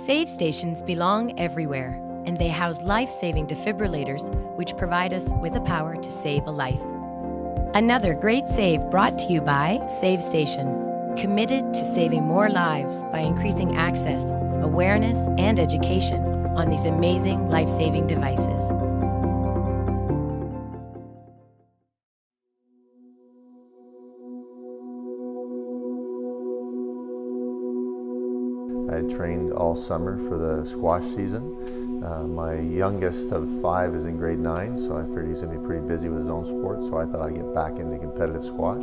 SaveStations belong everywhere, and they house life-saving defibrillators which provide us with the power to save a life. Another great save brought to you by SaveStation, committed to saving more lives by increasing access, awareness, and education on these amazing life-saving devices. I trained all summer for the squash season. My youngest of 5 is in grade 9, so I figured he's going to be pretty busy with his own sport, so I thought I'd get back into competitive squash.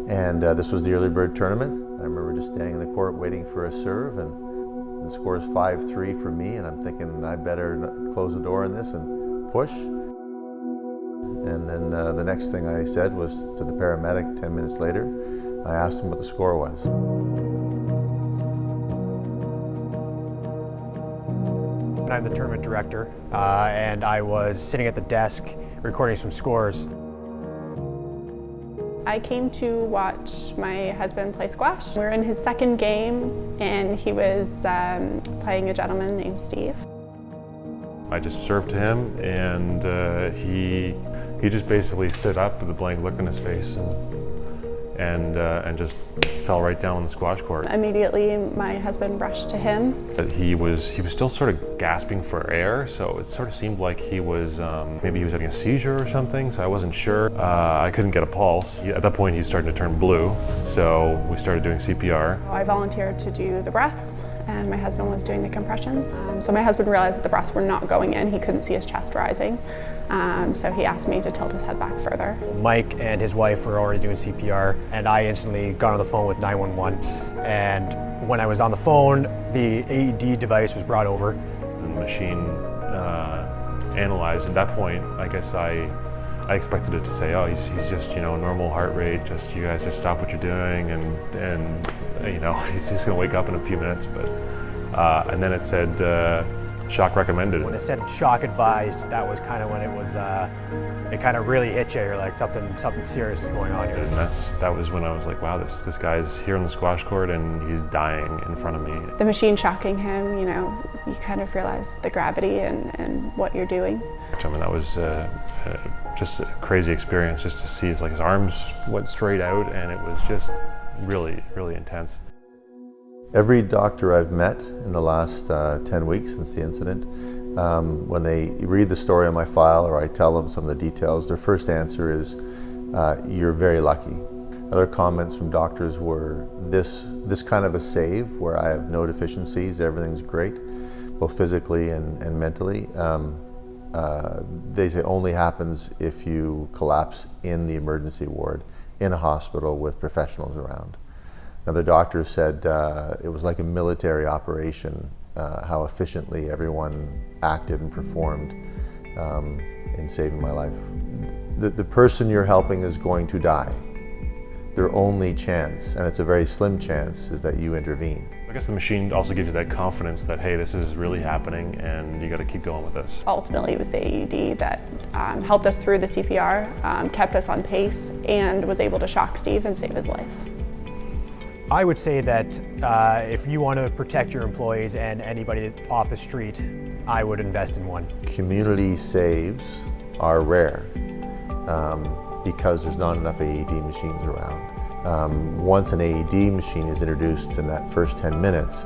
And this was the early bird tournament. I remember just standing in the court waiting for a serve, and the score is 5-3 for me, and I'm thinking I better close the door on this and push. And then the next thing I said was to the paramedic 10 minutes later. I asked him what the score was. I'm the tournament director, and I was sitting at the desk recording some scores. I came to watch my husband play squash. We were in his second game, and he was playing a gentleman named Steve. I just served to him, and he just basically stood up with a blank look on his face and just fell right down on the squash court. Immediately, my husband rushed to him. He was still sort of gasping for air, so it sort of seemed like he was, maybe he was having a seizure or something, so I wasn't sure. I couldn't get a pulse. At that point, he's starting to turn blue, so we started doing CPR. I volunteered to do the breaths, and my husband was doing the compressions. So my husband realized that the breaths were not going in. He couldn't see his chest rising, so he asked me to tilt his head back further. Mike and his wife were already doing CPR, and I instantly got on the phone with 911. And when I was on the phone, the AED device was brought over. The machine analyzed. At that point, I guess I expected it to say, oh, he's just, normal heart rate, just you guys just stop what you're doing, and he's just gonna wake up in a few minutes. But and then it said shock recommended. When it said shock advised, that was kind of when it was, it kind of really hit you. You're like, something serious is going on here. And that was when I was like, wow, this guy's here on the squash court and he's dying in front of me. The machine shocking him, you kind of realize the gravity and what you're doing. I mean, that was just a crazy experience, just to see his arms went straight out, and it was just really, really intense. Every doctor I've met in the last 10 weeks since the incident, when they read the story on my file or I tell them some of the details, their first answer is, you're very lucky. Other comments from doctors were, this kind of a save where I have no deficiencies, everything's great, both physically and mentally, they say only happens if you collapse in the emergency ward in a hospital with professionals around. Another doctor said it was like a military operation, how efficiently everyone acted and performed in saving my life. The person you're helping is going to die. Their only chance, and it's a very slim chance, is that you intervene. I guess the machine also gives you that confidence that, hey, this is really happening and you got to keep going with this. Ultimately, it was the AED that helped us through the CPR, kept us on pace, and was able to shock Steve and save his life. I would say that if you want to protect your employees and anybody off the street, I would invest in one. Community saves are rare because there's not enough AED machines around. Once an AED machine is introduced in that first 10 minutes,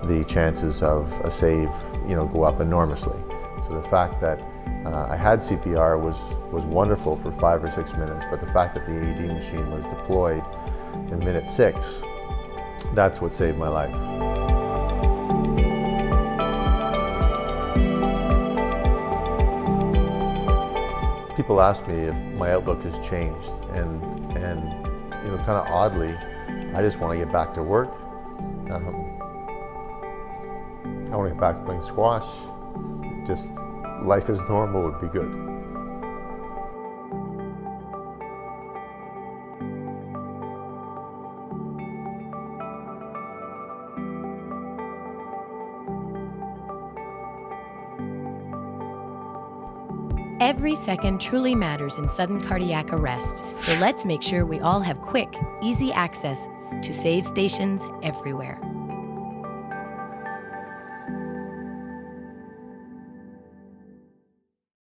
the chances of a save go up enormously. So the fact that I had CPR was wonderful for 5 or 6 minutes, but the fact that the AED machine was deployed in minute 6, that's what saved my life. People ask me if my outlook has changed, and kind of oddly, I just want to get back to work. I want to get back to playing squash. Just life as normal would be good. Every second truly matters in sudden cardiac arrest, so let's make sure we all have quick, easy access to SaveStations everywhere.